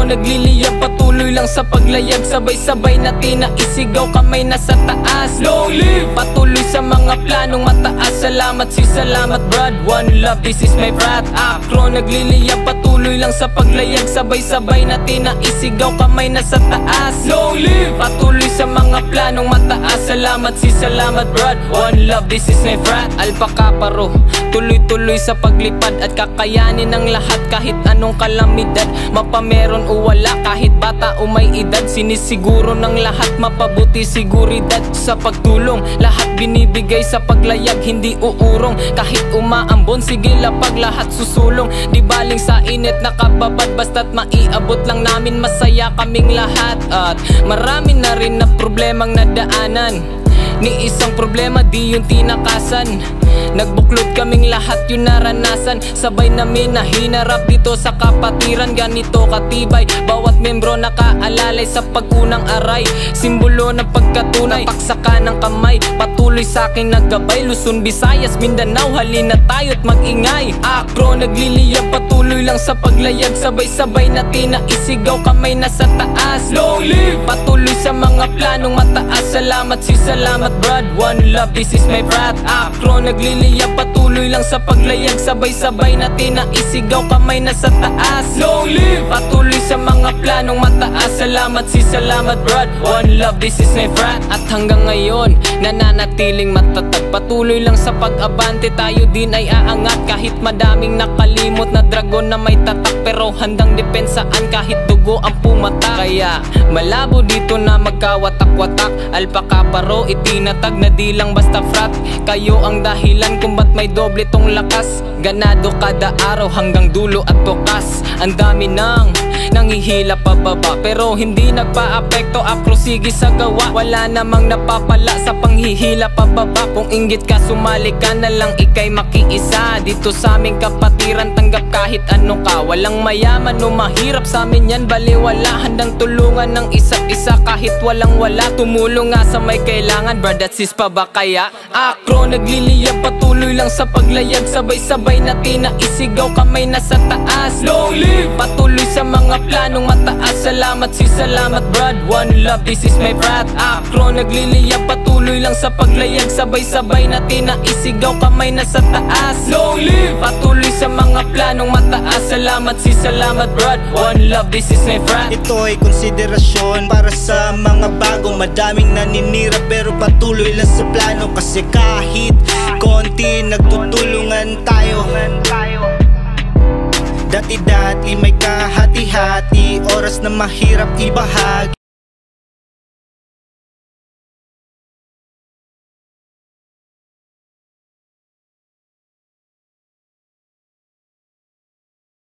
nagliliyab, patuloy lang sa paglayag. Sabay-sabay natin na isigaw, kamay nasa taas. Long live! Patuloy sa mga planong mataas. Salamat salamat brad, one love, this is my frat. Akro nagliliyab, patuloy lang sa paglayag. Sabay-sabay natin na isigaw, kamay nasa taas. Long live! Patuloy sa mga planong mataas. Salamat brad, one love, this is my frat. Alpaka paro, tuloy-tuloy sa paglipad at kakayanin ng lahat kahit anong kalamidad. Mapameron o wala, kahit bata o may edad, sinisiguro ng lahat mapabuti seguridad. Sa pagtulong, lahat binibigay sa paglayag, hindi uurong. Kahit umaambon, sige lapag, lahat susulong. Di baling sa init nakababad, basta't maiabot lang namin, masaya kaming lahat. At marami na rin na problemang nadaanan, ni isang problema di yung tinakasan. Nagbuklod kaming lahat yung naranasan, sabay namin na hinarap dito sa kapatiran. Ganito katibay, bawat membro nakaalalay sa pag-unang aray. Simbolo ng pagkatunay, paksaka ng kamay, patuloy sa aking naggabay. Luzon, Visayas, Mindanao, halina tayo't mag-ingay. Akro nagliliyab, patuloy lang sa paglayag. Sabay-sabay natin na isigaw, kamay nasa taas. Long live! Patuloy sa mga planong mataas. Salamat brad, one love, this is my frat. Akro nagliliyab, patuloy lang sa paglayag. Sabay-sabay natin na isigaw, kamay nasa taas. Long live! Patuloy sa mga planong mataas. Salamat brad, one love, this is my frat. At hanggang ngayon, nananatiling matatag. Patuloy lang sa pag-abante, tayo din ay aangat. Kahit madaming nakalimot na dragon na may tatak, pero handang depensaan kahit dugo ang pumata. Kaya malabo dito na magkawatak-watak. Alpaka paro, itinatag na di lang basta frat. Kayo ang dahilan kung ba't may doble tong lakas. Ganado kada araw hanggang dulo at bukas. Ang dami nang nangihila pababa, pero hindi nagpa-apekto. Akro sige sa gawa, wala namang napapala sa panghihila pababa. Kung inggit ka, sumali ka na lang, ikay makiisa. Dito sa aming kapatiran, tanggap kahit ano ka. Walang mayaman o mahirap, sa amin yan baliwala. Handang tulungan ng isa't isa kahit walang wala. Tumulong nga sa may kailangan, brad at sis pa ba kaya? Akro nagliliyab, patuloy lang sa paglayag. Sabay-sabay natin na isigaw, kamay nasa taas. Long live! Patuloy sa mga planong mataas. Salamat brad, one love, this is my frat. Akro nagliliyab, patuloy lang sa paglayag. Sabay-sabay natin na isigaw, kamay nasa taas. Long live! Patuloy sa mga planong mataas. Salamat brad, one love, this is my frat. Ito ay konsiderasyon para sa mga bago. Madaming naninira pero patuloy lang sa plano. Kasi kahit konti nagtutulungan tayo. Dati-dati may kahati-hati, oras na mahirap ibahagi.